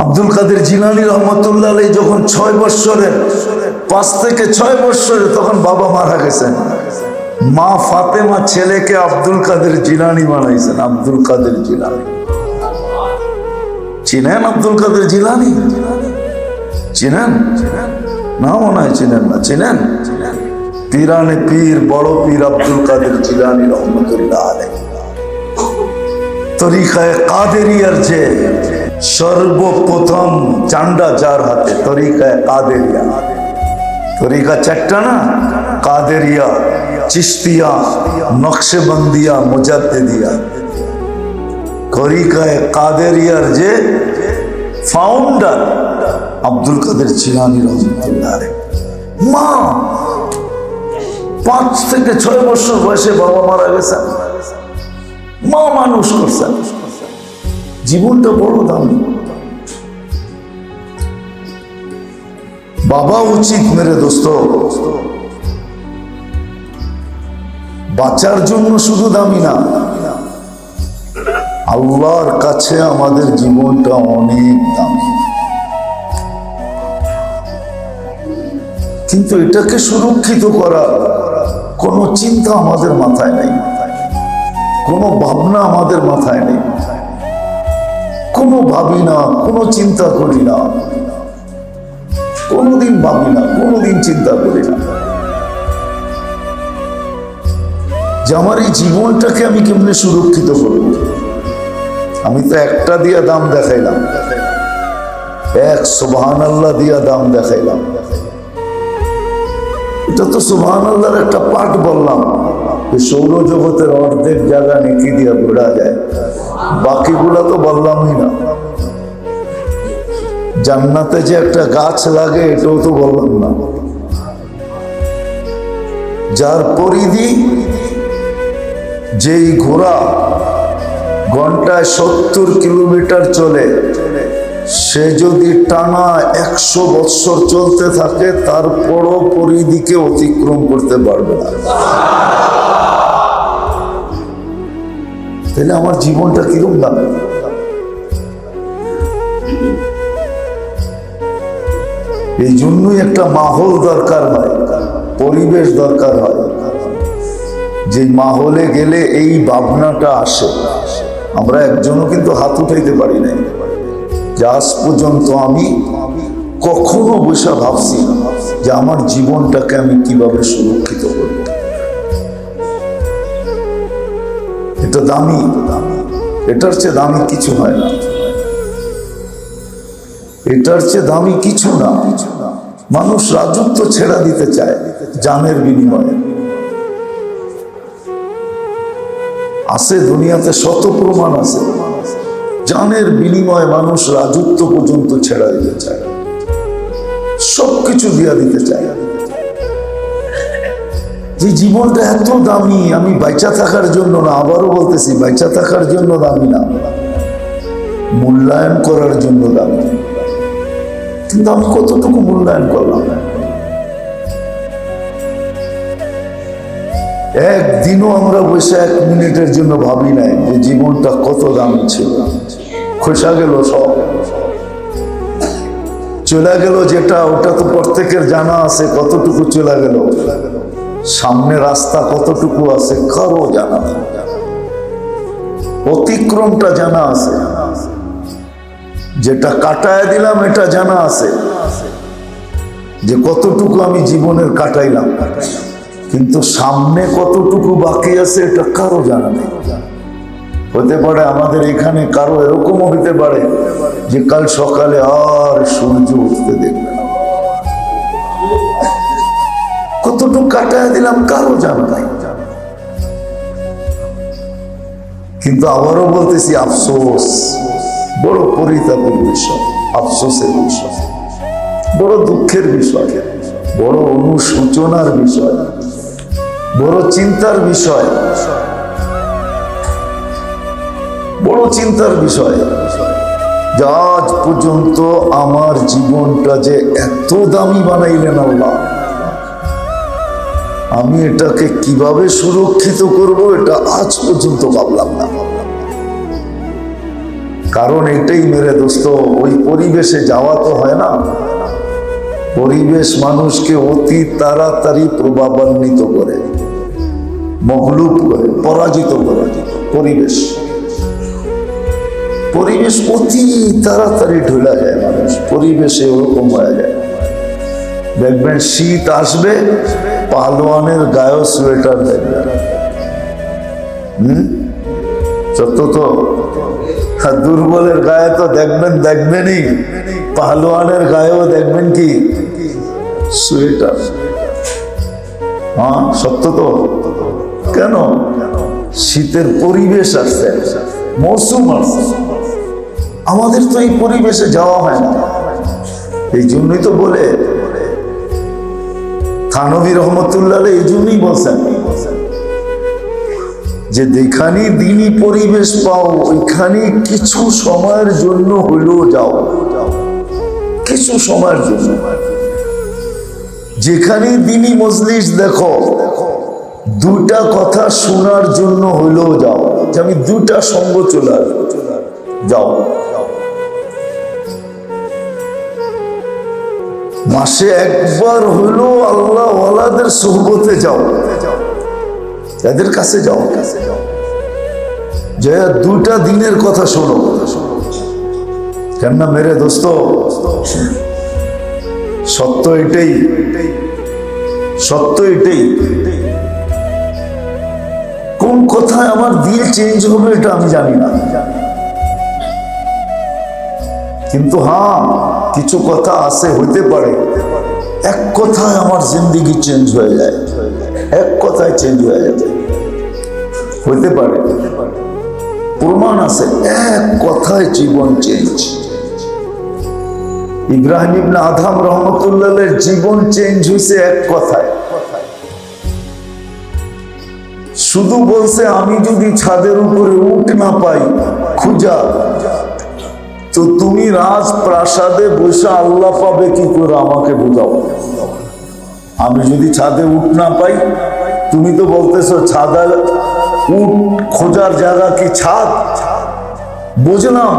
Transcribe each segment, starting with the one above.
আব্দুল কাদের জিলানী রহমতুল্লাহ আলাইহি যখন 6 বৎসরের 5 থেকে 6 বৎসরে তখন বাবা মারা গেছেন। মা ফাতেমা ছেলেকে আব্দুল কাদের জিলানী বানাইছেন। আব্দুল কাদের জিলানী চিনেন? আব্দুল কাদের জিলানী চিনেন না? মনে হয় চিনেন না। চিনেন? পীরানে পীর বড় পীর আব্দুল কাদের জিলানী রহমতুল্লাহ আলাইহি তরিকায়ে কাদেরিয়ার যে সর্বপ্রথম চান্ডা যার হাতে, তরিকায়ে কাদেরিয়া। তরিকা চারটা না? কাদেরিয়া, চিশতিয়া, নকশবন্দিয়া, মুজাদ্দিদিয়া। তরিকায়ে কাদেরিয়ার যে ফাউন্ডার আব্দুল কাদের জিলানী রহমতুল্লাহ আলাইহি। মা 5 থেকে 6 বছর বয়সে বাবা মারা গেছেন। মা মানুষ করছেন। জীবনটা বড় দামি। বাবা উচিত মেরে দোস্ত বাঁচার জন্য শুধু দামি না, আল্লাহর কাছে আমাদের জীবনটা অনেক দামি। কিন্তু এটাকে সুরক্ষিত করার কোনো চিন্তা আমাদের মাথায় নেই, কোনো ভাবনা আমাদের মাথায় নেই, কোনো ভাবি না, কোনো চিন্তা করি না, কোনোদিন ভাবি না, কোনোদিন চিন্তা করি না যে আমার এই জীবনটাকে আমি কেমনে সুরক্ষিত করব। আমি তো একটা দিয়া দাম দেখাইলাম, এক সুবহানাল্লাহ দিয়া দাম দেখাইলাম। এটা তো সুবহানাল্লাহর একটা পাঠ বললাম। সৌরজগতের অর্ধেক জায়গা নেকি দিয়া ঘোরা যায়, বাকিগুলা তো বললামই না। জান্নাতে যে একটা গাছ লাগে এটাও তো বললাম না। যার পরিধি যেই ঘোড়া ঘন্টায় 70 কিলোমিটার চলে, সে যদি টানা 100 বৎসর চলতে থাকে তারপরও পরিধিকে অতিক্রম করতে পারবে না। তাহলে আমার জীবনটা কিরকম দামি। এই জন্যই একটা মাহল দরকার হয়, পরিবেশ দরকার হয়, যে মাহলে গেলে এই ভাবনাটা আসে। আমরা একজনও কিন্তু হাত উঠাইতে পারি নাই যে আজ পর্যন্ত আমি কখনো বসে ভাবছি যে আমার জীবনটাকে আমি কিভাবে সুরক্ষিত করব। এটা দামি, এটার চেয়ে দামি কিছু হয় না, এটার চেয়ে দামি কিছু না। মানুষ রাজত্ব ছেড়া দিতে চায় জানের বিনিময়ে। আছে দুনিয়াতে শত প্রমাণ আছে, জানের বিনিময়ে মানুষ রাজত্ব পর্যন্ত ছেড়া দিতে চায়, সবকিছু দিয়া দিতে চায়। যে জীবনটা এত দামি, আমি বাইচা থাকার জন্য না, আবারও বলতেছি, বাইচা থাকার জন্য দামি না, মূল্যায়ন করার জন্য দামি। কিন্তু আমি কতটুকু মূল্যায়ন করলাম? একদিনও আমরা বসে 1 মিনিটের জন্য ভাবি নাই যে জীবনটা কত দামি ছিল। খোসা গেল, সব চলে গেল। যেটা ওটা তো প্রত্যেকের জানা আছে, কতটুকু চলে গেল। সামনে রাস্তা কতটুকু আছে কারো জানা নেই, অতিক্রমটা জানা আছে। যেটা কাটায় দিলাম এটা জানা আছে যে কতটুকু আমি জীবনের কাটাইলাম, কিন্তু সামনে কতটুকু বাকি আছে এটা কারো জানা নেই। হতে পারে আমাদের এখানে কারো এরকমও হতে পারে যে কাল সকালে আর সূর্য উঠতে দেখবে না। কতটুকু কাটায় দিলাম কারো জানা নাই। কিন্তু আবারও বলতেছি, আফসোস, বড় পরিতাপের বিষয়, আফসোসের বিষয়, বড় দুঃখের বিষয়, বড় অনুশোচনার বিষয়, বড় চিন্তার বিষয়, বড় চিন্তার বিষয় যে আজ পর্যন্ত আমার জীবনটা যে এত দামি বানাইলেন আল্লাহ, আমি এটাকে কিভাবে সুরক্ষিত করব এটা আজ পর্যন্ত ভাবলাম না। কারণ এটাই মেরে দোস্ত, ওই পরিবেশে যাওয়া তো হয় না। পরিবেশ মানুষকে অতি তাড়াতাড়ি প্রভাবান্বিত করে, মগলুব করে, পরাজিত করে। পরিবেশ পরিবেশ অতি তাড়াতাড়ি ঢুলা যায় মানুষ, পরিবেশে ওরকম হয়ে যায়। দেখবেন শীত আসবে, পাহলোয়ানের গায়েও সোয়েটার দেখবেন। সত্য তো। দুর্বলের গায়ে তো দেখবেনই, পাহলোয়ানের গায়েও দেখবেন কি সোয়েটার। হ্যাঁ সত্য তো। কেন? শীতের পরিবেশ আসছে, মৌসুম আসছে। আমাদের তো এই পরিবেশে যাওয়া হয় না। এই জন্যই তো বলে থানভী রহমতুল্লাহ এই জন্যই বলছেন যে যেখানে দিনই পরিবেশ পাও ওইখানে কিছু সময়ের জন্য হলেও যাও, কিছু সময়ের জন্য। যেখানে দিনই মজলিস দেখো, দুটা কথা শোনার জন্য হলেও যাও, যে আমি দুটা সঙ্গ চলে আসবো, যাও। মাসে একবার হলো আল্লাহ ওয়ালাদের সোহবতে যাও, এদের কাছে যাও, যে দুটা দিনের কথা শোনো। কেননা মেরে দোস্ত, সত্য এটাই, সত্য এটাই। কোন কথায় আমার দিল চেঞ্জ হবে এটা আমি জানি না, কিন্তু হ্যাঁ কিছু কথা আছে, হইতে পারে এক কথায় আমার জিন্দিগি চেঞ্জ হয়ে যায়, এক কথায় চেঞ্জ হয়ে যায়, হইতে পারে। প্রমাণ আছে, এক কথায় জীবন চেঞ্জ। ইব্রাহিম ইবনে আদম রহমতুল্লাহের জীবন চেঞ্জ হয়েছে এক কথায়। শুধু বলছে আমি যদি ছাদের উপরে উঠ না পাই খুঁজা, তো তুমি রাজ প্রাসাদে বসে আল্লাহ পাবে কি করে আমাকে বোঝাও। আমি যদি ছাদে উঠ না পাই, তুমি তো বলতেছো ছাদে উঠ খোঁজার জায়গা কি ছাদ? বুঝলাম,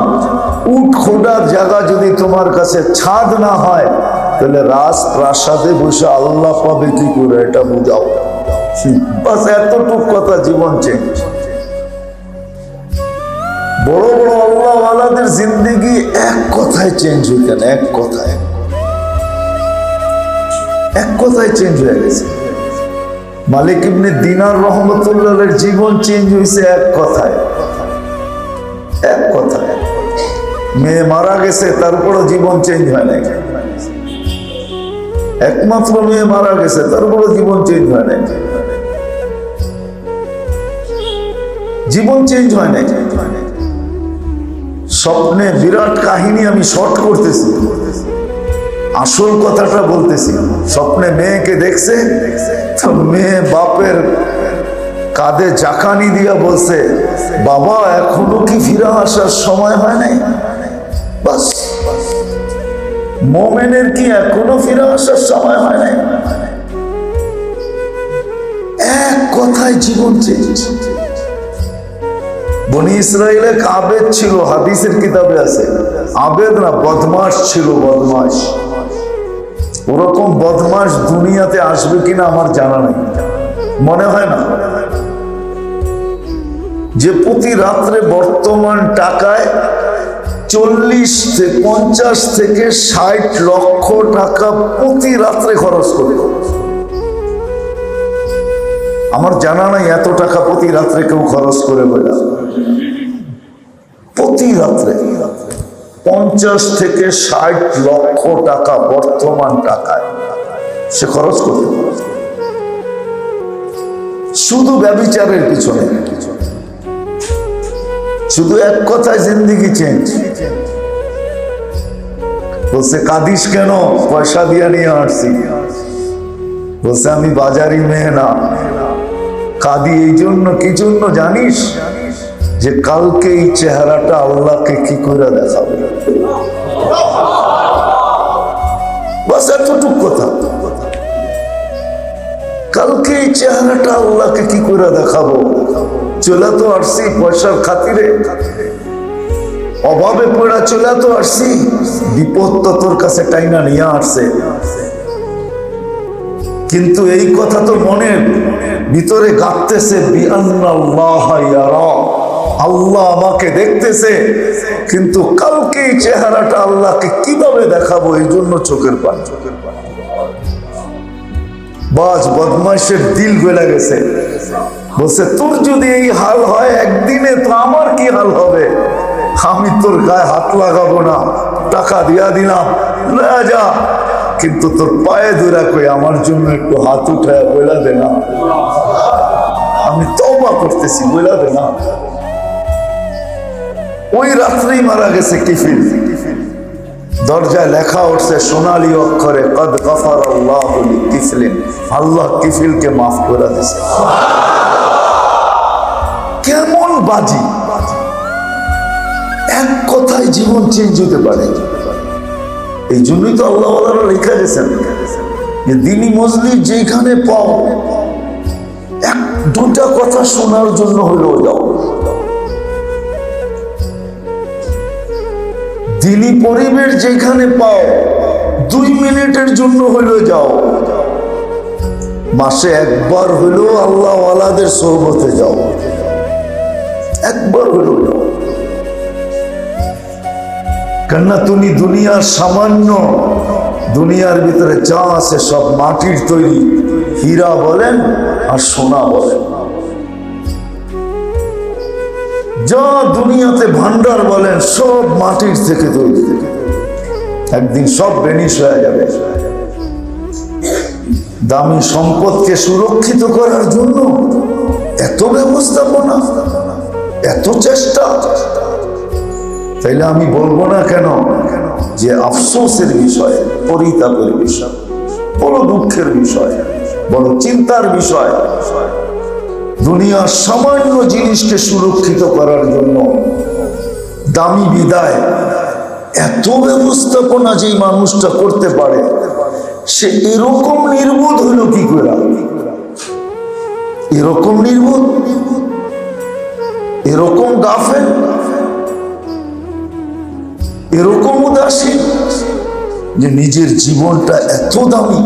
উঠ খোঁজার জায়গা যদি তোমার কাছে ছাদ না হয়, তাহলে রাজ প্রাসাদে বসে আল্লাহ পাবে কি করে এটা বোঝাও। বাস এতটুক কথা, জীবন চেঞ্জ। বড় বড় আল্লাহওয়ালাদের জিন্দেগি এক কথায় চেঞ্জ হইতেন, এক কথায়, এক কথায় চেঞ্জ হয়ে গেছে। মালিক ইবনে দিনার রহমতুল্লাহের জীবন চেঞ্জ হয়েছে এক কথায়, এক কথায়। মেয়ে মারা গেছে, তারপরও জীবন চেঞ্জ হয় নাই। একমাত্র মেয়ে মারা গেছে, তারপরও জীবন চেঞ্জ হয় নাই, জীবন চেঞ্জ হয় নাই। স্বপ্নে বিরাট কাহিনী আমি শর্ট করতেছি, আসল কথাটা বলতেছি। স্বপ্নে মেয়েকে দেখছে, তো মেয়ে বাপের কাঁধে জাকানি দিয়া বলছে, বাবা এখনো কি ফিরে আসার সময় হয় নাই? বাস, মোমেনের কি এখনো ফিরে আসার সময় হয় নাই? এক কথায় জীবন চেঞ্জ। বনি ইসরাইলে আবেদ ছিল, হাদিসের কিতাবে আছে। আবেদ না, বদমাস ছিল, বদমাস। ওরকম বদমাস দুনিয়াতে আসবে কিনা আমার জানা নেই, মনে হয় না। যে প্রতি রাত্রে বর্তমান টাকায় 50 থেকে 60 লক্ষ টাকা প্রতি রাত্রে খরচ করে। আমার জানা নাই এত টাকা প্রতি রাত্রে কেউ খরচ করে বলে। প্রতি রাত্রে 50 থেকে 60 লক্ষ টাকা বর্তমান টাকায় সে খরচ করতে পারে, শুধু ব্যভিচারের পিছনে। শুধু এক কথায় জিন্দিগি চেঞ্জ। বলছে কাঁদিস কেন? পয়সা দিয়ে নিয়ে আসছি। বলছে আমি বাজারি মেয়ে না, কাঁদি এই জন্য। কি জন্য জানিস? যে কালকে এই চেহারাটা আল্লাহকে কি করে দেখাবে। বাস এতটুক কথা। কালকে এই চেহারাটা আল্লাহকে কি করে দেখাবো? চলে তো আসছি পয়সার খাতিরে, অভাবে পড়া চলে তো আসছি, বিপদ তো তোর কাছে টাইনা নিয়ে আসছে, কিন্তু এই কথা তো মনের ভিতরে গাঁথতেছে, আল্লাহ আমাকে দেখতেছে, কিন্তু কালকে এই চেহারাটা আল্লাহকে কিভাবে দেখাবো, এই জন্য চোখের পানি। বাজ বদমাইশের দিল গলে গেছে, বলছে তোর যদি এই হাল হয় একদিনে, তো আমার কি হাল হবে? আমি তোর গায়ে হাত লাগাবো না, টাকা দিয়া দিলাম, লয়ে যা, কিন্তু তোর পায়ে ধরে কই আমার জন্য একটু হাত উঠায় বইলা দে না, আমি তওবা করতেছি, বইলা দে না। ওই রাত্রেই মারা গেছে কিফিল। দরজায় লেখা উঠছে সোনালী অক্ষরে, কদ গফারাল্লাহু লিকিফলিন, আল্লাহ কিফিলকে মাফ করে দিয়েছে। কেমন বাজি! এক কথায় জীবন চেঞ্জ হতে পারে। এই জন্যই তো আল্লাহ ওয়ালারা লেখা গেছেন যে দিনী মজলিস যেখানে পাও, এক দুটা কথা শোনার জন্য হলেও যাও। দিনী পরিবেশ যেখানে পাও, 2 মিনিটের জন্য হলেও যাও। মাসে একবার হলেও আল্লাহ ওয়ালাদের সোহবতে যাও, একবার হলেও যাও। কেননা তুমি দুনিয়ার সামান্য, দুনিয়ার ভিতরে যা আছে সব মাটির তৈরি, হীরা বলেন আর সোনা বলেন, যা দুনিয়াতে ভান্ডার বলেন সব মাটির থেকে তৈরি, একদিন সব বেনিশ হয়ে যাবে। দামি সম্পদকে সুরক্ষিত করার জন্য এত ব্যবস্থাপনা, এত চেষ্টা, তাইলে আমি বলবো না কেন যে আফসোসের বিষয়, পরিতাপের বিষয়, বড় দুঃখের বিষয়, বড় চিন্তার বিষয়। দুনিয়ার সামান্য জিনিসকে সুরক্ষিত করার জন্য দামি বিদায় এত ব্যবস্থাপনা যেই মানুষটা করতে পারে, সে এরকম নির্বোধ হইল কি করে? এরকম নির্বোধ, এরকম গাফেল, এরকম উদাসীন যে নিজের জীবনটা এত দামি,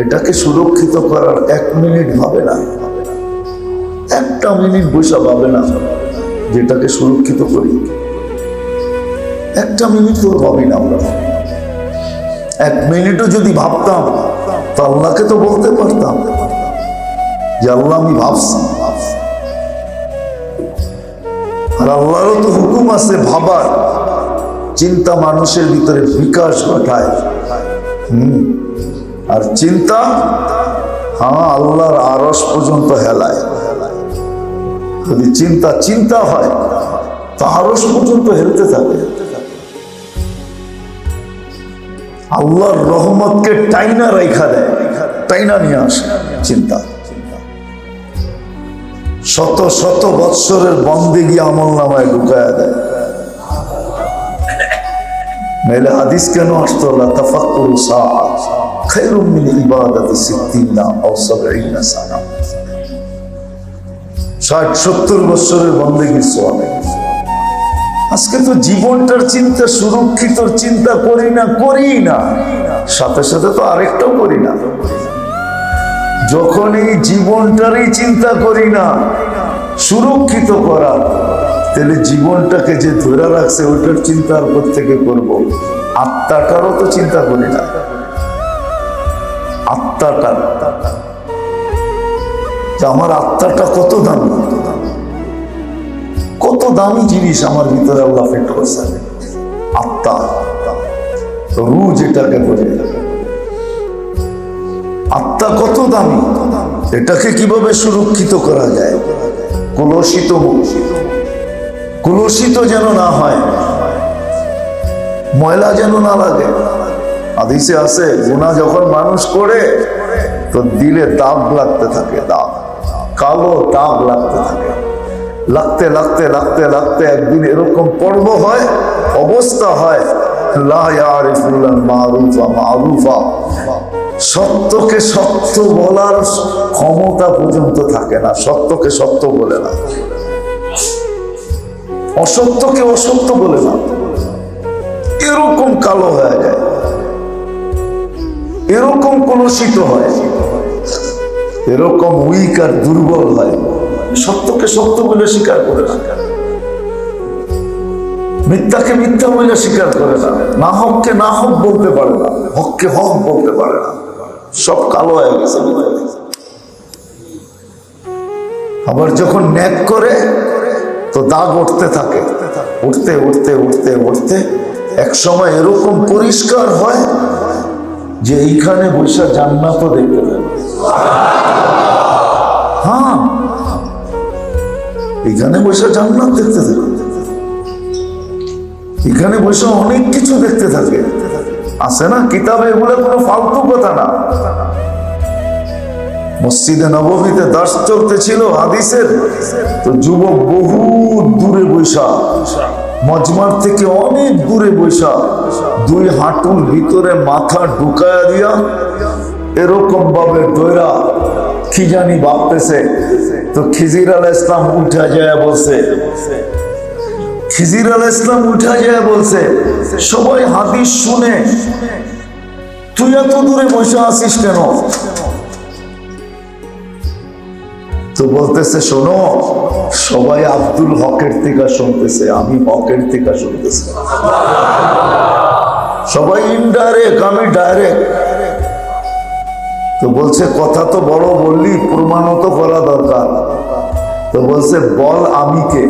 এটাকে সুরক্ষিত করার 1 মিনিট ভাবে না, 1টা মিনিট বসে ভাবে না যেটাকে সুরক্ষিত করি। 1টা মিনিট তো ভাবি না আমরা। 1 মিনিটও যদি ভাবতাম তো আল্লাহকে তো বলতে পারতাম যে আল্লাহ আমি ভাবছি। আর আল্লাহরও তো হুকুম আছে ভাবার, চিন্তা মানুষের ভিতরে বিকাশ ঘটায়। আর চিন্তা আল্লাহর আরশ পর্যন্ত হেলায়। যদি চিন্তা চিন্তা হয় তা আরশ পর্যন্ত হেলতে থাকে। আল্লাহর রহমতকে টাইনা রেখা দেয়, টাইনা নিয়ে আসে চিন্তা। শত শত বৎসরের বন্দেগী আমল নামায় ঢুকায়া দেয়। মেলে হাদিস কেন আসতো? লা তাফাক্কুরু সাআ খায়রুম মিন ইবাদাতি 60 আও 70 সানা। 60-70 বছরের বন্দেগীর সওয়াব। আজকে তো জীবনটার চিন্তা, সুরক্ষিত চিন্তা করি না, সাথে সাথে তো আরেকটাও করি না। যখন এই জীবনটারই চিন্তা করি না সুরক্ষিত করা, তাহলে জীবনটাকে যে ধরে রাখছে ওইটার চিন্তা আর থেকে করবো। আত্মাটারও তো চিন্তা করি না। আত্মাটা, আমার আত্মাটা কত দামি, কত দামি জিনিস আমার ভিতরে আল্লাহ ফিট করছে। আত্মা, রূহ যেটাকে বলে, আত্মা কত দামি, এটাকে কিভাবে সুরক্ষিত করা যায়? কলুষিত যেন না হয়, ময়লা যেন না লাগে। হাদিসে আছে গুনাহ যখন মানুষ করে তো দিলে দাগ লাগতে থাকে, দাগ, কালো দাগ লাগতে থাকে। লাগতে লাগতে লাগতে লাগতে একদিন এরকম পর্ব হয়, অবস্থা হয়, লা ইয়ারিফুল মারুফা মারুফা, সত্যকে সত্য বলার ক্ষমতা পর্যন্ত থাকে না, সত্যকে সত্য বলে না। অসত্যকে অসত্য বলে না, এরকম কালো হয়ে যায়, এরকম কলুষিত হয়, এরকম উইক আর দুর্বল হয়, সত্যকে সত্য বলে স্বীকার করে না, মিথ্যাকে মিথ্যা বলে স্বীকার করে না, না হককে না হক বলতে পারে না, হককে হক বলতে পারে না, সব কালো হয়ে গেছে। আবার যখন ন্যাক করে তো দাগ উঠতে থাকে, উঠতে উঠতে উঠতে উঠতে এক সময় এরকম পরিষ্কার হয় যে এইখানে বৈশা জান্নাতও দেখতে পাবে। হ্যাঁ, এখানে বৈশা জান্নাত দেখতে থাকে, এখানে বসে অনেক কিছু দেখতে থাকে, আছে না কিতাবে, এগুলো কোনো ফালতু কথা না। মসজিদে নববীতে দাস চলতেছিল হাদিসের, তো যুবক বহু দূরে বৈশা, মজমার থেকে অনেক দূরে বৈশা, দুই হাঁটুর ভিতরে মাথা ঢুকায়া দিয়া এরকম ভাবে দৈরা কি জানি ভাবতেছে। তো খিজির আলাইহিস সালাম উঠা যায় বলছে, খিজির আলাইহিস সালাম উঠা যায় বলছে, সবাই হাদিস শুনে তুই এত দূরে বসে আসিস কেন? তো বলতেছে, শোনো, সবাই আব্দুল হকের থেকে শুনতেছে, আমি হকের থেকে শুনতেছি। সবাই ইনডাইরেক্ট, আমি ডাইরেক্ট। তো বলছে, কথা তো বড় বললি, প্রমাণও তো করা দরকার। তো বলছে, বল আমি কে?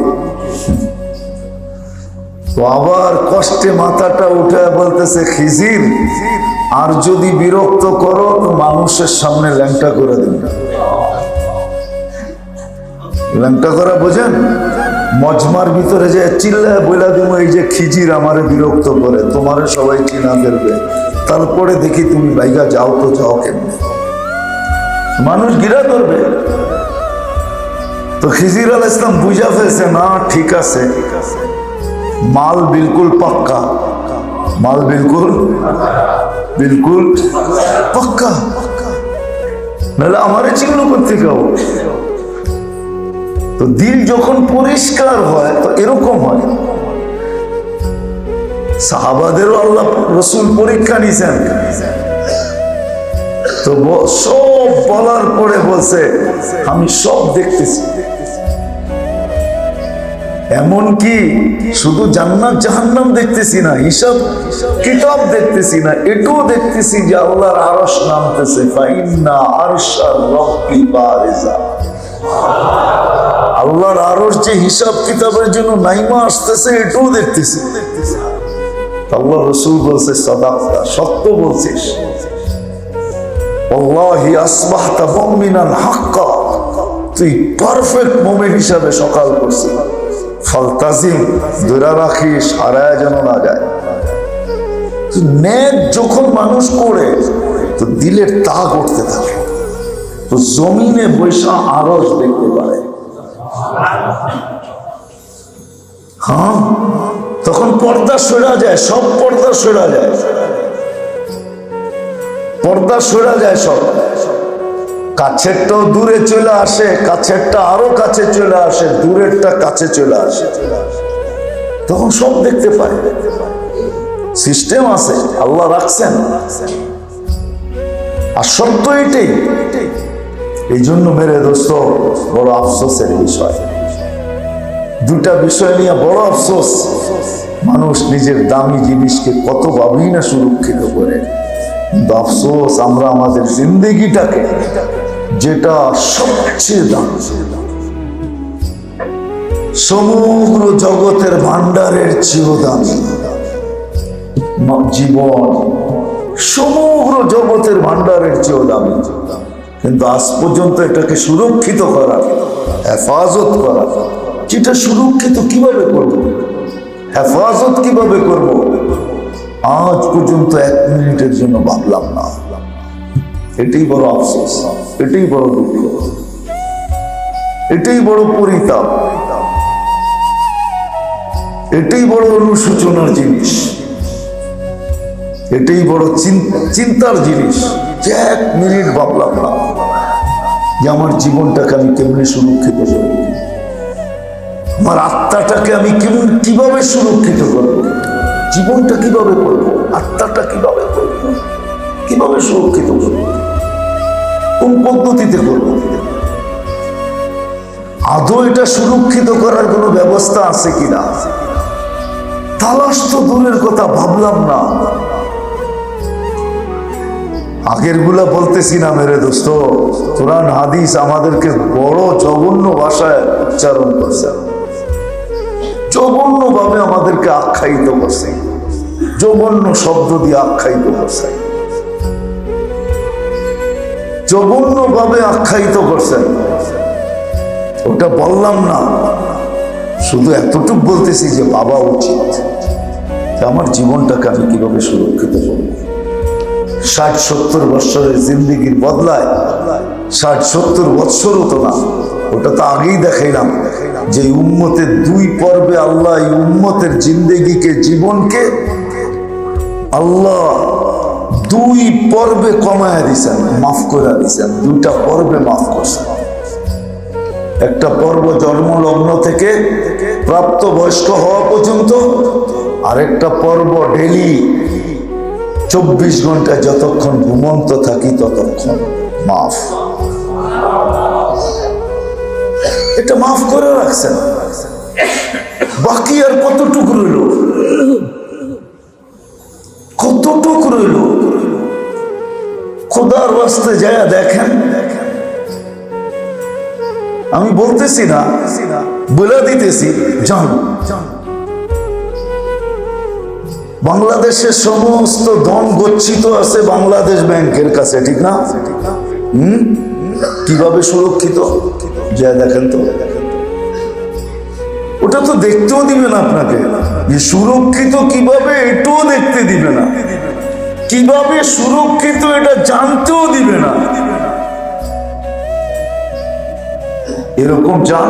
তো আবার কষ্টে মাথাটা উঠে বলতেছে, খিজির, আর যদি বিরক্ত করো তো মানুষের সামনে ল্যাংটা করে দিন। ল্যাংটা করা বোঝেন? মজমার ভিতরে যে চিল্লায় বইলা দিব, এই যে খিজির আমারে বিরক্ত করে, তোমারে সবাই চিনা ফেলবে, তারপরে দেখি তুমি বাইগা যাও তো যাও কেমনে, মানুষ গিরা করবে। তো খিজির আলাইহিস সালাম বুঝা ফেলছে, না ঠিক আছে, মাল বিলকুল পাক্কা, মাল বিলকুল বিলকুল পাক্কা, নাহলে আমারে চিহ্ন করতে গাও। তো দিল যখন পরিষ্কার হয় তো এরকম হয়। সাহাবাদেরও আল্লাহ রসুল পরীক্ষা নিছেন, তো সব বলার পরে বলছে, আমি সব দেখতেছি, এমনকি শুধু জান্নাত জাহান্নাম দেখতেছি না, হিসাব কিতাব দেখতেছি না, এটাও দেখতেছি যে আল্লাহর আরশ নামতেছে, ফাইন্না আরশার রব্বি বারিজা, আল্লাহর আরশ যে হিসাব কিতাবের জন্য নাইমা আসতেছে, এটাও দেখতেছি। আল্লাহ রাসূল বলছে, সাদাকতা, সত্য বলছিস, ওয়াল্লাহি আসবাহতা মুমিনান হাক্কা, তুই পারফেক্ট মুমিন হিসাবে সকাল করছিস, ফালতাজিম, ধরে রাখিস, হারায় যেন না যায়। নেক যখন মানুষ করে তো দিলের তাক উঠতে থাকে, তো জমিনে বৈশা আরশ দেখতে পারে। হ্যাঁ, তখন পর্দা সরা যায়, সব পর্দা সরা যায়, পর্দা সরা যায় সব, কাছেরটাও দূরে চলে আসে, কাছেরটা আরো কাছে চলে আসে, দূরেরটা কাছে চলে আসে, তখন সব দেখতে পায়। সিস্টেম আছে, আল্লাহ রাখছেন। আর সত্য এটাই। এই জন্য মেরে দোস্ত, বড় আফসোসের বিষয়, দুটা বিষয় নিয়ে বড় আফসোস, মানুষ নিজের দামি জিনিসকে কত ভাবেই না সুরক্ষিত করে, কিন্তু আফসোস আমরা আমাদের জিন্দেগিটাকে, যেটা সবচেয়ে দামি, সমগ্র জগতের ভান্ডারের চেয়েও দামি জীবন, সমগ্র জগতের ভান্ডারের চেয়েও দামি, কিন্তু আজ পর্যন্ত এটাকে সুরক্ষিত করা, হেফাজত করা, যেটা সুরক্ষিত কিভাবে করব, হেফাজত কিভাবে করব, আজ পর্যন্ত এক মিনিটের জন্য ভাবলাম না। এটাই বড় আফসোস, এটাই বড় দুঃখ, এটাই বড় পরিতাপ, এটাই বড় অনুশোচনার জিনিস, এটাই বড় চিন্তার জিনিস যে এক মিনিট ভাবলাম না যে আমার জীবনটাকে আমি কেমনি সুরক্ষিত করব, আমার আত্মাটাকে আমি কিভাবে সুরক্ষিত করব, জীবনটা কিভাবে করব, আত্মাটা কিভাবে করব, কিভাবে সুরক্ষিত করব, কোন পদ্ধতিতে করব? আদৌ এটা সুরক্ষিত করার কোনো ব্যবস্থা আছে কিনা তালাশ তো দূরের কথা, ভাবলাম না। আগের গুলা বলতেছি না মেরে দোস্ত, কোরআন হাদিস আমাদেরকে বড় জঘন্য ভাষায় উচ্চারণ করছে, জঘন্য ভাবে আমাদেরকে আখ্যায়িত করছে, জঘন্য শব্দ দিয়ে আখ্যায়িত করছে, জঘন্য ভাবে আখ্যায়িত করছেন। ওটা বললাম না, শুধু এতটুকু বলতেছি যে ভাবা উচিত আমার জীবনটাকে আমি কিভাবে সুরক্ষিত করব। 60-70 বৎসরের জিন্দিগির বদলায় 60-70 বৎসরও তো না, ওটা তো আগেই দেখাইলাম যে উম্মতের 2 পর্বে আল্লাহ এই উম্মতের জিন্দেগিকে, জীবনকে আল্লাহ 2 পর্বে কমায়া দিছেন, মাফ করে দিছেন। 2টা পর্বে মাফ করছেন। একটা পর্ব জন্মলগ্ন থেকে প্রাপ্ত বয়স্ক হওয়া পর্যন্ত, আরেকটা পর্ব ডেলি 24 ঘন্টা যতক্ষণ ঘুমন্ত থাকি ততক্ষণ মাফ। এটা মাফ করে রাখছেন। বাকি আর কতটুকু রইল, কতটুকু রইল? খোদার ওয়াস্তে যায় দেখেন। আমি বলতেছি না, বলে দিতেছি, জান বাংলাদেশের সমস্ত ধন গচ্ছিত আছে বাংলাদেশ ব্যাংকের কাছে, ঠিক না? কিভাবে সুরক্ষিত যা দেখেন তো। ওটা তো দেখতেও দিবে না আপনাকে, যে সুরক্ষিত কিভাবে এটাও দেখতে দিবে না, কিভাবে সুরক্ষিত এটা জানতেও দিবে না। এরকম জান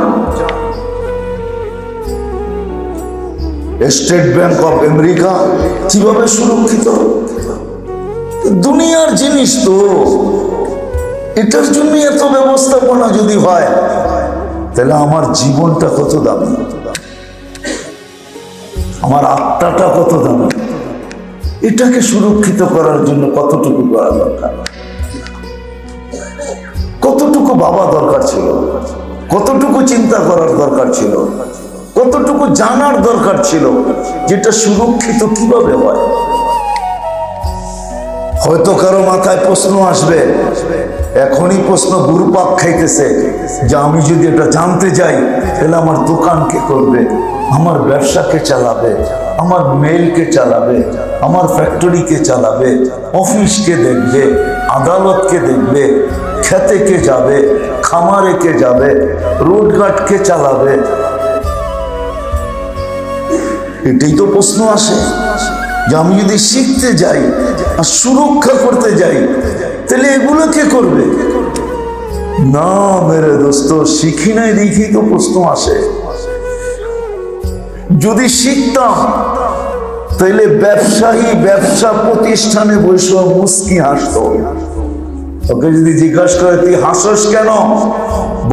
স্টেট ব্যাংক অফ আমেরিকা কিভাবে সুরক্ষিত? দুনিয়ার জিনিস তো, এটার জন্য এত ব্যবস্থাপনা যদি হয়, তাহলে আমার জীবনটা কত দামি, আমার আত্মাটা কত দামি, এটাকে সুরক্ষিত করার জন্য কতটুকু করা দরকার, কতটুকু ভাবা দরকার ছিল, কতটুকু চিন্তা করার দরকার ছিল, কতটুকু জানার দরকার ছিল, যেটা সুরক্ষিত কিভাবে হয়। হয়তো কারো মাথায় প্রশ্ন আসবে, এখনই প্রশ্ন ঘুরপাক খাইতেছে যে আমি যদি এটা জানতে যাই তাহলে আমার দোকান কে করবে, আমার ব্যবসা কে চালাবে, আমার মেল কে চালাবে, আমার ফ্যাক্টরি কে চালাবে, অফিস কে দেখবে, আদালত কে দেখবে, খেতে কে যাবে, খামারে কে যাবে, রোডঘাট কে চালাবে। এটাই তো প্রশ্ন আসে যে আমি যদি শিখতে যাই আর সুরক্ষা করতে যাই তাহলে এগুলো কে করবে? না মেরে দোস্ত, শিখি নাই দেখি তো প্রশ্ন আসে। যদি শিখতাম তাহলে ব্যবসায়ী ব্যবসা প্রতিষ্ঠানে বসে মুস্কি হাসতো। ওকে যদি জিজ্ঞাসা করে তুই হাসস কেন,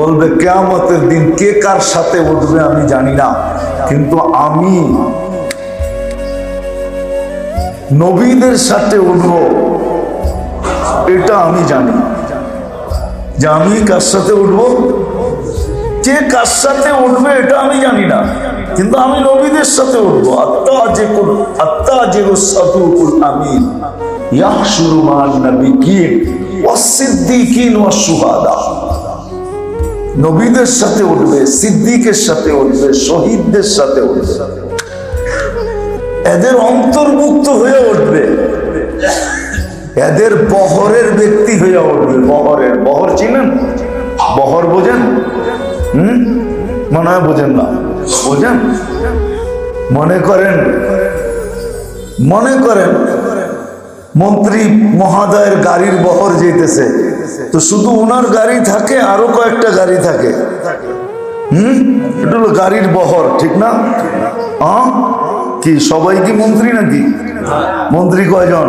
বলবে কিয়ামতের দিন কে কার সাথে উঠবে আমি জানি না, কিন্তু আমি নবীদের সাথে উঠবো এটা আমি জানি। যে আমি কার সাথে উঠবো, কে কার সাথে উঠবে এটা আমি জানি না, কিন্তু আমি নবীদের সাথে উঠবো। আত্তাজিরুস সাদুকুল আমিন ইয়াহশুরু মা'আন নাবিয়্যিন ওয়াস-সিদ্দীকিন ওয়াশ-শুহাদা। নবীদের সাথে উঠবে, সিদ্দিকের সাথে উঠবে, শহীদদের সাথে উঠবে, এদের অন্তর্ভুক্ত হয়ে উঠবে, এদের বহরের ব্যক্তি হয়ে উঠবে। বহরের, বহর চিনেন? বহর বোঝেন? মনে হয় বোঝেন না। বোঝেন? মনে করেন মন্ত্রী মহোদয়ের গাড়ির বহর যেতেছে, তো শুধু ওনার গাড়ি থাকে, আরো কয়েকটা গাড়ি থাকে, এটা হলো গাড়ির বহর, ঠিক না? কি সবাই কি মন্ত্রী নাকি? মন্ত্রী কয়জন?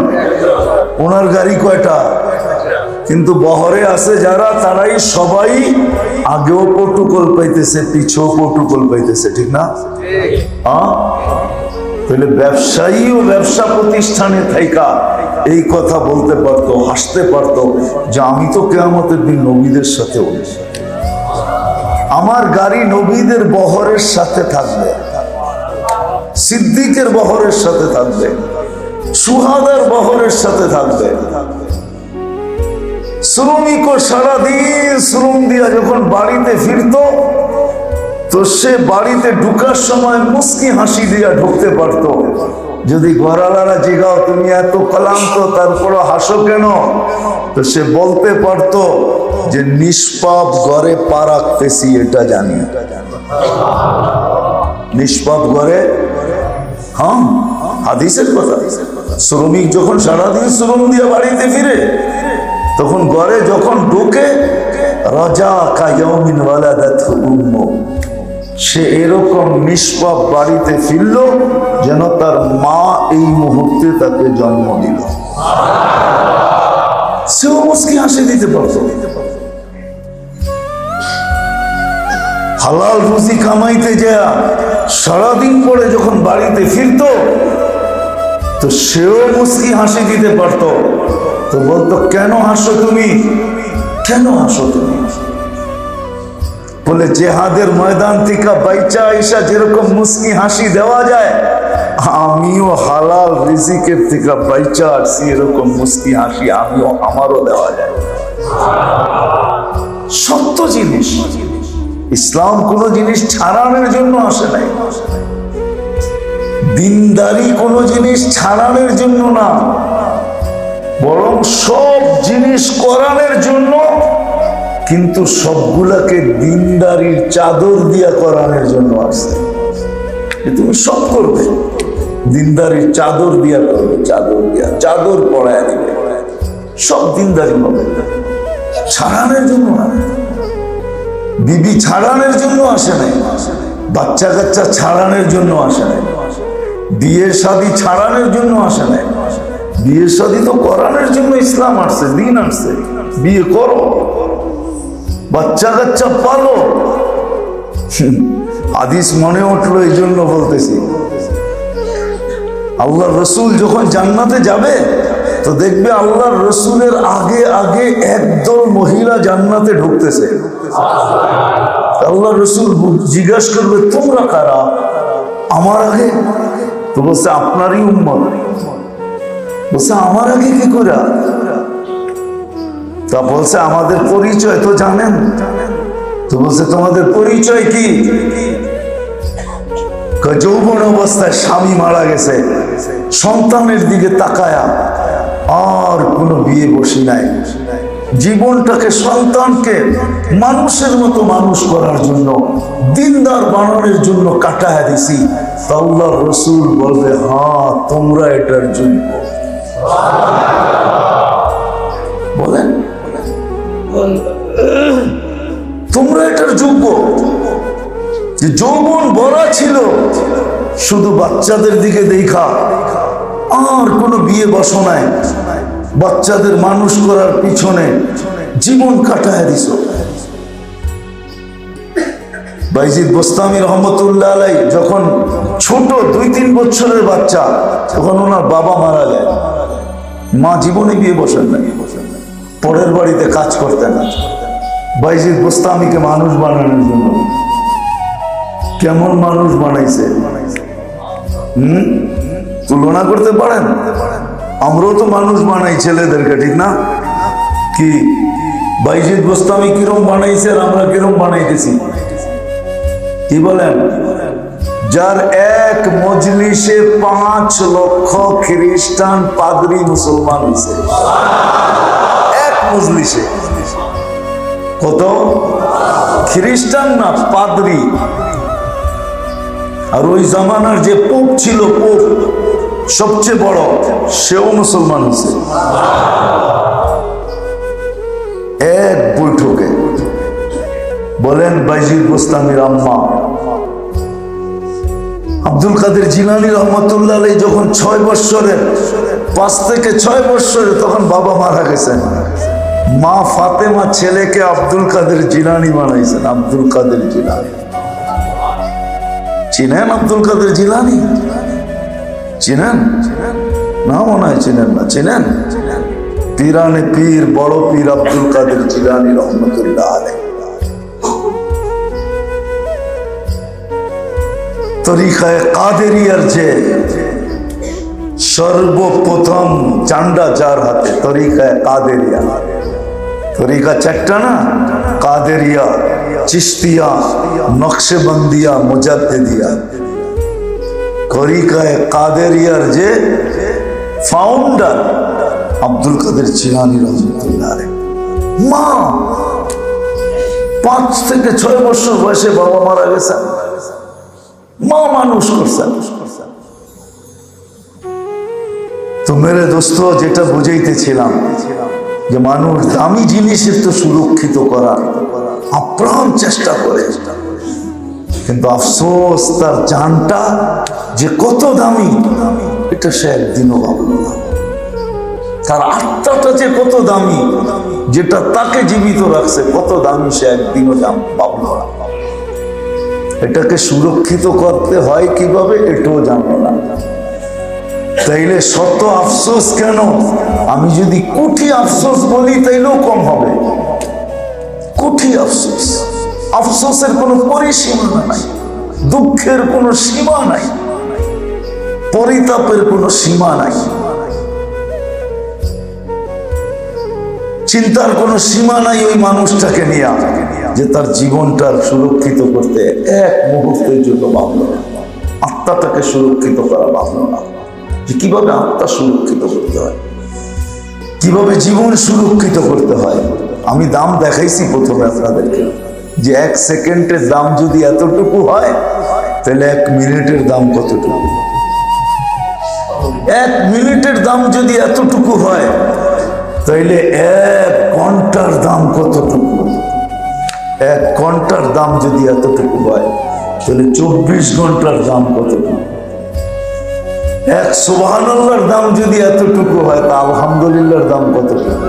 ওনার গাড়ি কয়টা? কিন্তু বহরে আছে যারা, তারাই সবাই আগেও প্রটোকল পাইতেছে, পিছেও প্রটোকল পাইতেছে, ঠিক না? হ্যাঁ, তাহলে ব্যবসায়ী ও ব্যবসা প্রতিষ্ঠানে থাইকা এই কথা বলতে পারতো, হাসতে পারতো যে আমি তো কিয়ামতের দিন নবীদের সাথে উঠি, আমার গাড়ি নবীদের বহরের সাথে থাকবে, সিদ্দিকের বহরের সাথে থাকবে, সুহাদার বহরের সাথে থাকবে। শ্রমিক সারাদিন শ্রম দিয়া যখন বাড়িতে ফিরতো, তো সে বাড়িতে ঢুকার সময় মুস্কি হাসি দিয়া ঢুকতে পারতো। যদি ঘরালারা জিগাও তুমি এত ক্লান্ত তারপরও হাসো কেন, তো সে বলতে পারতো যে নিষ্পাপ ঘরে পা রাখতেছি, এটা জানি। নিষ্পাপ ঘরে, হ্যাঁ, হাদিসের কথা। শ্রমিক যখন সারাদিন শ্রম দিয়ে বাড়িতে ফিরে, তখন ঘরে যখন ঢুকে, রাজা কায়াউমিন ওয়ালাদাতহু উম্মু, সে এরকম নিষ্পাপ বাড়িতে ফিরল যেন তার মা এই মুহূর্তে তাকে জন্ম দিল। সেও মুস্কি হাসি দিতে পারত। হালাল রুজি কামাইতে যায় সারাদিন পরে যখন বাড়িতে ফিরত, তো সেও মুস্কি হাসি দিতে পারত। তো বলতো কেন হাসো তুমি, কেন হাসো তুমি? বলে জেহাদের ময়দান থেকে বাইচা আইসা যেরকম মুস্কি হাসি দেওয়া যায়, আমিও হালাল রিজিকের থেকে বাইচা আসছি, এরকম মুস্কি হাসি আমিও, আমারও দেওয়া যায়। সত্য জিনিস। ইসলাম কোনো জিনিস ছাড়ানোর জন্য আসে নাই, দিনদারি কোনো জিনিস ছাড়ানোর জন্য না, বরং সব জিনিস করানোর জন্য, কিন্তু সবগুলাকে দিনদারির চাদর দিয়া করানোর জন্য আসছে। তুমি সব করবে, দিনদারির চাদর দিয়া করবে, চাদর দিয়া, চাদর পড়ায় দিবে, সব দিনদারি হবে, ছাড়ানোর জন্য না। বিবি ছাড়ানোর জন্য আসে নাই, বাচ্চা কাচ্চা ছাড়ানোর জন্য আসে নাই, বিয়ে শাদী ছাড়ানোর জন্য আসে নাই। বিয়ে শাদী তো করানোর জন্য ইসলাম আসছে, দিন আসছে। বিয়ে করো, বাচ্চা কাচ্চা পালো। হাদিস মনে উঠলো, এই জন্য বলতেছি। আল্লাহ রসুল যখন জান্নাতে যাবে, তো দেখবে আল্লাহ রসুলের আগে আগে একদল মহিলা জান্নাতে ঢুকতেছে। আল্লাহ রসুল জিজ্ঞাসা করবে তোমরা কারা আমার আগে? তো বলছে আপনারই উম্মত। বলছে আমার আগে কি করে? তা বলছে আমাদের পরিচয় তো জানেন। তো বলছে তোমাদের পরিচয় কি? যৌবন অবস্থায় স্বামী মারা গেছে, সন্তানের দিকে তাকায়া আর কোনো বিয়ে বসি নাই, জীবনটাকে সন্তানকে মানুষের মতো মানুষ করার জন্য, দিনদার বানানোর জন্য কাটায়া দিছি। আল্লাহ রসুল বলবে হ্যাঁ তোমরা এটার যোগ্য। বলেন তোমরা এটার যোগ্য। যে যৌবন ভরা ছিল শুধু বাচ্চাদের দিকে দেখা, আর কোনো বিয়ে বসো নাই, বাচ্চাদের মানুষ করার পিছনে জীবন কাটায় দিছ। বাইজিদ বোস্তামি রহমতুল্লাহ আলাই যখন ছোট 2-3 বছরের বাচ্চা, তখন ওনার বাবা মারা যায়। মা জীবনে বিয়ে বসেন না, পরের বাড়িতে কাজ করতেন। বাইজিদ বোস্তামিকে মানুষ বানানোর জন্য কেমন মানুষ বানাইছে তুলনা করতে পারেন? আমরাও তো মানুষ বানাই ছেলেদেরকে, ঠিক না? কি বাইজিদ বোস্তামি কিরম বানাইছে আর আমরা কিরম বানাইতেছি? কি বলেন? যার এক মজলিসে 5 লক্ষ খ্রিস্টান পাদ্রী মুসলমান হয়েছে, এক মজলিসে। কত খ্রিস্টান না, পাদ্রী। আর ওই জামানার যে পোপ ছিল, পোপ সবচেয়ে বড়, সেও মুসলমান হয়েছে এক বৈঠকে। বলেন বাইজিদ বোস্তামির আম্মা আব্দুল কাদের জিলানী রহমতুল্লাহ আলাইহি যখন 6 বৎসরের, 5 থেকে 6 বৎসরের, তখন বাবা মারা গেছেন। মা ফাতেমা ছেলেকে আব্দুল কাদের জিলানী বানাইছেন। আব্দুল কাদের জিলানী চিনেন? আব্দুল কাদের জিলানী চিনেন না? মনে হয় চিনেন না। চিনেন? পীরানে পীর, বড় পীর আব্দুল কাদের জিলানী রহমতুল্লাহ আলাইহি। তরিকায়ে কাদেরিয়ার যে সর্বপ্রথম চান্ডা যার হাতে, তরিকায়ে কাদেরিয়া। তরিকা চারটা না? কাদেরিয়া, চিশতিয়া, নকশবন্দিয়া, মুজাদ্দিদিয়া। তরিকায়ে কাদেরিয়ার যে ফাউন্ডার আব্দুল কাদের জিলানী রহমতুল্লাহ আলাইহি। মা 5 থেকে 6 বছর বয়সে বাবা মারা গেছেন, মা মানুষ করছেন। তো মেরে দোস্ত, যেটা বুঝাইতেছিলাম যে মানুষ দামি জিনিসের তো সুরক্ষিত করার আপ্রাণ চেষ্টা করে, কিন্তু আফসোস তার জানটা যে কত দামি এটা সে একদিনও ভাবল না। তার আত্মাটা যে কত দামি, যেটা তাকে জীবিত রাখছে কত দামি, সে একদিনও ভাবল না। এটাকে সুরক্ষিত করতে হয় কিভাবে এটাও জানলো না। তাইলে শত আফসোস কেন? আমি যদি কোটি আফসোস বলি তাইলেও কম হবে। কোটি আফসোস, আফসোসের কোনো পরিসীমা নাই, দুঃখের কোনো সীমা নাই, পরিতাপের কোনো সীমা নাই, চিন্তার কোনো সীমা নাই ওই মানুষটাকে নিয়ে, যে তার জীবনটা সুরক্ষিত করতে এক মুহূর্তের জন্য ভাবল না, আত্মাটাকে সুরক্ষিত করা ভাবল না। যে কিভাবে আত্মা সুরক্ষিত করতে হয়, কিভাবে জীবন সুরক্ষিত করতে হয়। আমি দাম দেখাইছি প্রথমে আপনাদেরকে, যে 1 সেকেন্ডের দাম যদি এতটুকু হয় তাহলে 1 মিনিটের দাম কতটুকু? 1 মিনিটের দাম যদি এতটুকু হয় তাইলে 1 ঘন্টার দাম কতটুকু? 1 ঘন্টার দাম যদি এতটুকু হয় তাহলে 24 ঘন্টার দাম কতটুকু? 1 সুবহানাল্লাহর দাম যদি এতটুকু হয় তা আলহামদুলিল্লাহর দাম কতটুকু?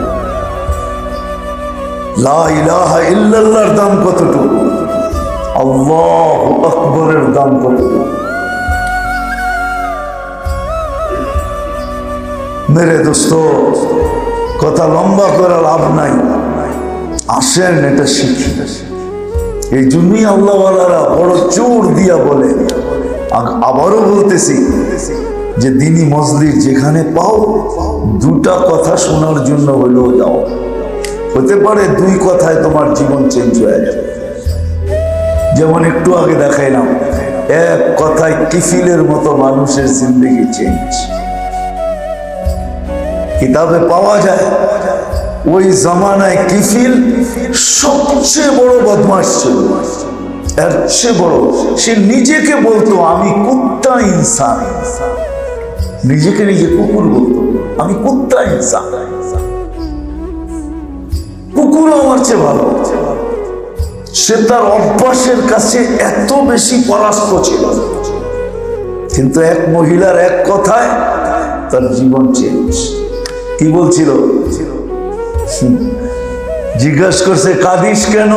লা ইলাহা ইল্লাল্লাহর দাম কতটুকু? আল্লাহু আকবরের দাম কতটুকু? মেরে দোস্ত, কথা লম্বা করে লাভ নাই, আসেন এটা শিখি। এই জন্যই আল্লাহওয়ালারা বড় জোর দিয়া বলে, আবারও বলতেছি যে দিনী মজলিস যেখানে পাও 2টা কথা শোনার জন্য হলেও যাও। হতে পারে 2 কথায় তোমার জীবন চেঞ্জ হয়ে যাবে। যেমন একটু আগে দেখাইলাম, 1 কথায় কিফিলের মতো মানুষের জিন্দেগি চেঞ্জ। কিতাবে পাওয়া যায় ওই জামানায় কিফিল সবচেয়ে বড় বদমাশ ছিল, এর চেয়ে বড়। সে নিজেকে বলতো আমি কুত্তা ইনসান, নিজেকে নিজে কুকুর বলতো, আমি কুত্তা ইনসান, কুকুর আমার চেয়ে ভালো। সে তার অভ্যাসের কাছে এত বেশি পরাস্ত ছিল, কিন্তু এক মহিলার 1 কথায় তার জীবন চেঞ্জ। কি বলছিল? জিজ্ঞাসা করছে কাঁদিস কেন?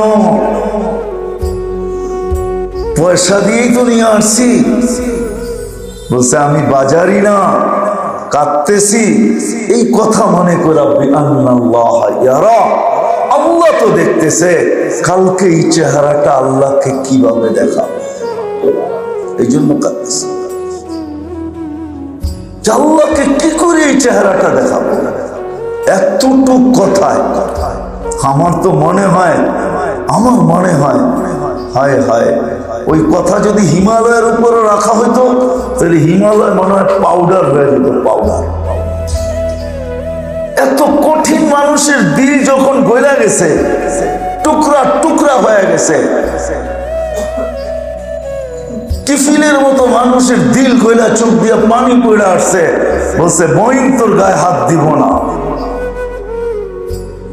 পয়সা দিয়েই তো নিয়ে আসছি। বলছে আমি বাজারি না, কাঁদতেছি। এই কথা মনে করে আল্লাহ তো দেখতেছে, কালকে এই চেহারাটা আল্লাহকে কিভাবে দেখাবো, এই জন্য কাঁদতেছে। আল্লাহকে কি করে এই চেহারাটা দেখাবো? এতটুক কথায় আমার তো মনে হয়, হায় হায়, ওই কথা যদি হিমালয়ের উপরে রাখা হইতো তাহলে হিমালয় মনে হয় পাউডার হয়ে যেত, পাউডার। এত কঠিন মানুষের দিল যখন গলে গেছে, টুকরা টুকরা হয়ে গেছে, কিফিলের মতো মানুষের দিল গলা, চোখ দিয়ে পানি পড়ে আসছে। বলছে বইন তোর গায়ে হাত দিব না,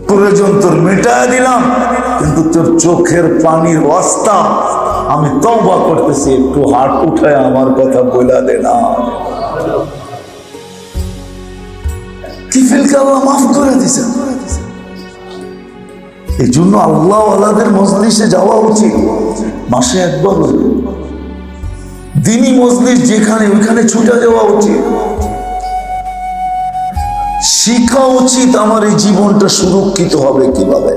প্রয়োজন তোর মেটায় দিলাম, কিন্তু তোর চোখের পানির ওয়াস্তা আমি তওবা করতেছি, একটু হাত উঠায় আমার কথা বইলা দে না। কিফিলকে আল্লাহ মাফ করে দিয়েছেন। এই জন্য আল্লাহ আল্লাহদের মজলিসে যাওয়া উচিত, মাসে একবার হলো দিনী মজলিস যেখানে, ওইখানে ছুটে যাওয়া উচিত। শিখা উচিত আমার এই জীবনটা সুরক্ষিত হবে কিভাবে।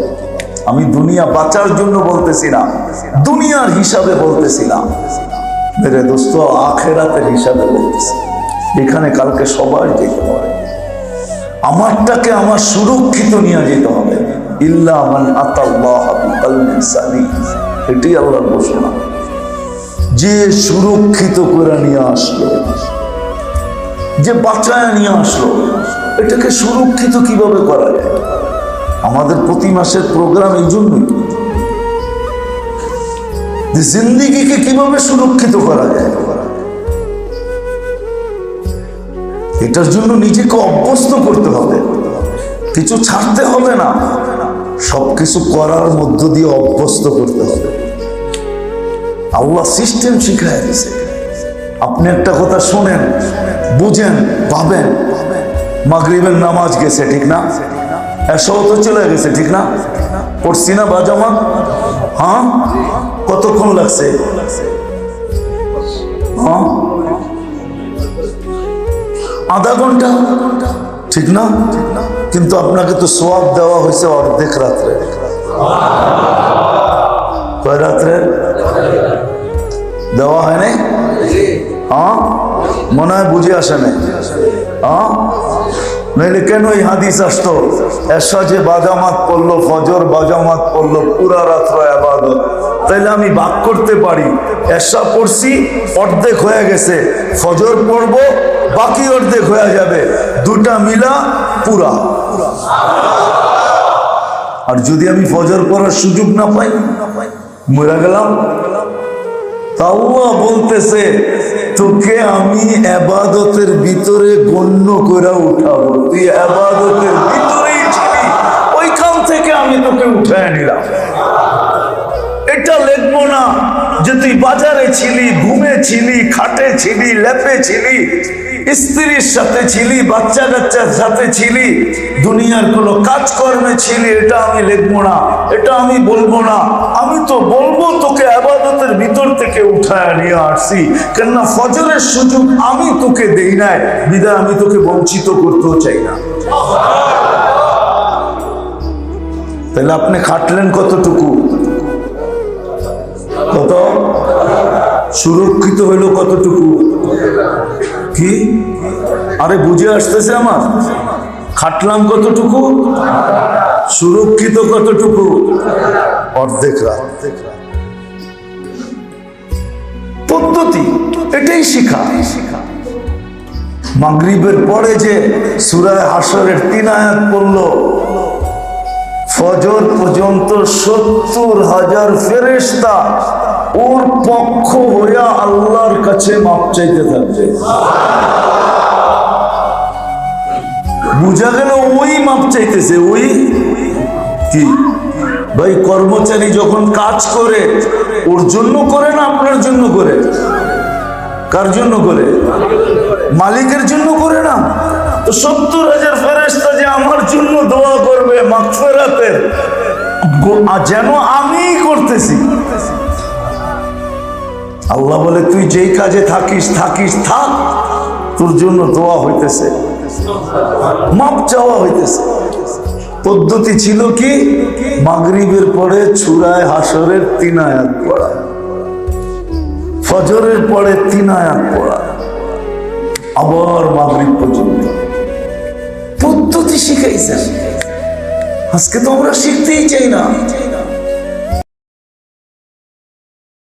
আমি দুনিয়া বাঁচার জন্য বলতেছি না, দুনিয়ার হিসাবে বলতেছি না মেরে দোস্ত, আখেরাতের হিসাবে বলতেছি। এখানে কালকে সবার যেতে হবে, আমারটাকে আমার সুরক্ষিত নিয়ে যেতে হবে। ইল্লা মান আতাল্লাহ বিকলবিন সালিম, এটাই আল্লাহর ঘোষণা। যে সুরক্ষিত করে নিয়ে আসলো, যে বাঁচায় নিয়ে আসলো, এটাকে সুরক্ষিত কিভাবে করা যায়? আমাদের প্রতি মাসের প্রোগ্রাম এই জন্যই, জিন্দেগিকে কিভাবে সুরক্ষিত করা যায়। এটার জন্য নিজেকে অভ্যস্ত করতে হবে, কিছু ছাড়তে হবে না, সবকিছু করার মধ্য দিয়ে অভ্যস্ত করতে হবে। আল্লাহ সিস্টেম শিখায় দিয়েছে। আপনি একটা কথা শোনেন, বুঝেন, ভাবেন, মাগরিবের নামাজ গেছে, ঠিক না? এসব তো চলে গেছে, ঠিক না? পড়ছি না বাজামা? হ্যাঁ, কতক্ষণ লাগছে? হ্যাঁ, আধা ঘন্টা, ঠিক না? কিন্তু আপনাকে তো সওয়াব দেওয়া হয়েছে অর্ধেক রাত্রে। কয় রাত্রে দেওয়া হয় নাই? হ্যাঁ, মনে হয় বুঝে আসে নাই। হ্যাঁ, নইলে কেন এই হাদিস আসতো, এসা যে বাজামাত পড়লো, ফজর বাজামাত পড়লো, পুরা রাত্র ইবাদত। তাইলে আমি ভাগ করতে পারি, এসা পড়ছি অর্ধেক হয়ে গেছে, ফজর পড়বো বাকি অর্ধেক হয়ে যাবে, দুটা মিলা পুরা। আর যদি আমি ফজর পড়ার সুযোগ না পাই, মরে গেলাম। আল্লাহ বলতেছে, তোকে আমি ইবাদতের ভিতরে গণ্য করে উঠাবো। তুই ইবাদতের ভিতরেই ছিলি, ওইখান থেকে আমি তোকে উঠায় নিলাম। এটা লিখবো না যে তুই বাজারে ছিলি, ঘুমে ছিলি, খাটে ছিলি, লেপে ছিলি, স্ত্রীর সাথে ছিলি, বাচ্চা কাচ্চার সাথে ছিলি, দুনিয়ার কোনো কাজকর্মে ছিলি। এটা আমি লিখবো না, এটা আমি বলবো না। আমি তো বলবো তোকে ইবাদতের ভিতর থেকে উঠায় নিয়ে আসছি, কেননা ফজরের সুযোগ আমি তোকে দেই নাই, বিধায় আমি তোকে বঞ্চিত করতেও চাই না। তাহলে আপনি খাটলেন কতটুকু? কত সুরক্ষিত হইল কতটুকু? কি আরে বুঝে আসতেছে আমার? খাটলাম কতটুকু, সুরক্ষিত কতটুকু? অর্ধেক রাত। পদ্ধতি এটাই শিখা। মাগরিবের পরে যে সূরা হাশরের 3 আয়াত পড়লো, ফজর পর্যন্ত 70,000 ফেরেশতা ওর পক্ষ হইয়া আল্লাহর কাছে মাপ চাইতে থাকবে। বুঝা গেল ওই মাপ চাইতেছে। ওই কি ভাই, কর্মচারী যখন কাজ করে ওর জন্য করে না আপনার জন্য করে? কার জন্য করে? মালিকের জন্য করে না? তো 70,000 ফেরেশতা যে আমার জন্য দোয়া করবে মাগফিরাতের, যেন আমিই করতেছি। আল্লাহ বলে, তুই যেই কাজে থাকিস থাক, তোর জন্য দোয়া হইতেছে, মাপ চাওয়া হইতেছে। পদ্ধতি ছিল কি? মাগরিবের পরে সূরা হাশরের 3 আয়াত পড়া, ফজরের পরে 3 আয়াত পড়া, আবার মাগরিব পর্যন্ত। পদ্ধতি শিখাইছেন। আজকে তো আমরা শিখতেই চাই না।